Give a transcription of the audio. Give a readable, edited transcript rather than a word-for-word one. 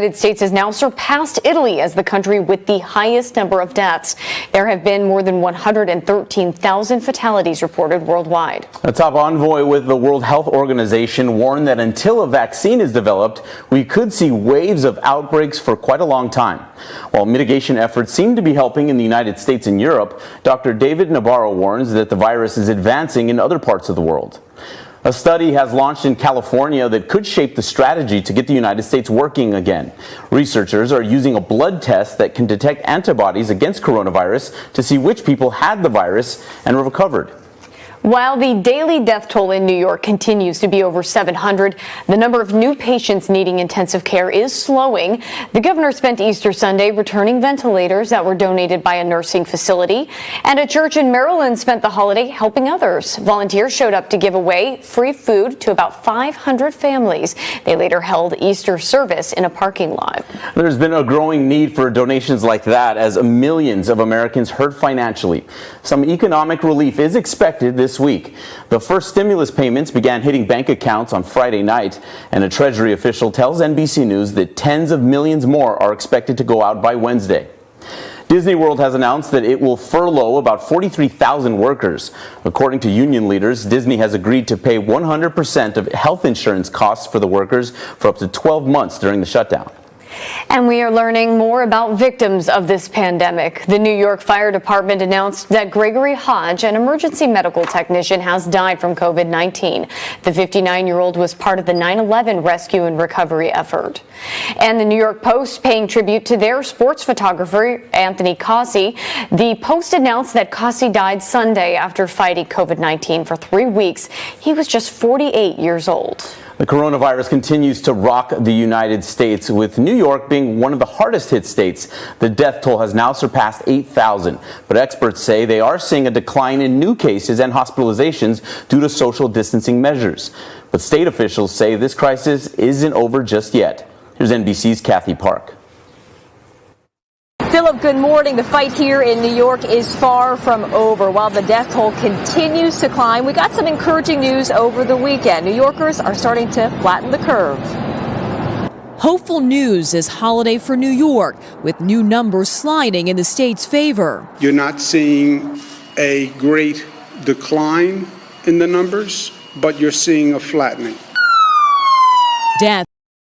United States has now surpassed Italy as the country with the highest number of deaths. There have been more than 113,000 fatalities reported worldwide. A top envoy with the World Health Organization warned that until a vaccine is developed, we could see waves of outbreaks for quite a long time. While mitigation efforts seem to be helping in the United States and Europe, Dr. David Nabarro warns that the virus is advancing in other parts of the world. A study has launched in California that could shape the strategy to get the United States working again. Researchers are using a blood test that can detect antibodies against coronavirus to see which people had the virus and recovered. While the daily death toll in New York continues to be over 700, the number of new patients needing intensive care is slowing. The governor spent Easter Sunday returning ventilators that were donated by a nursing facility, and a church in Maryland spent the holiday helping others. Volunteers showed up to give away free food to about 500 families. They later held Easter service in a parking lot. There's been a growing need for donations like that as millions of Americans hurt financially. Some economic relief is expected this week. The first stimulus payments began hitting bank accounts on Friday night, and a Treasury official tells NBC News that tens of millions more are expected to go out by Wednesday. Disney World has announced that it will furlough about 43,000 workers. According to union leaders, Disney has agreed to pay 100% of health insurance costs for the workers for up to 12 months during the shutdown. And we are learning more about victims of this pandemic. The New York Fire Department announced that Gregory Hodge, an emergency medical technician, has died from COVID-19. The 59-year-old was part of the 9/11 rescue and recovery effort. And the New York Post paying tribute to their sports photographer, Anthony Causi. The Post announced that Causi died Sunday after fighting COVID-19 for 3 weeks. He was just 48 years old. The coronavirus continues to rock the United States, with New York being one of the hardest hit states. The death toll has now surpassed 8,000, but experts say they are seeing a decline in new cases and hospitalizations due to social distancing measures. But state officials say this crisis isn't over just yet. Here's NBC's Kathy Park. Philip, good morning. The fight here in New York is far from over. While the death toll continues to climb, we got some encouraging news over the weekend. New Yorkers are starting to flatten the curve. Hopeful news this holiday for New York, with new numbers sliding in the state's favor. You're not seeing a great decline in the numbers, but you're seeing a flattening. Death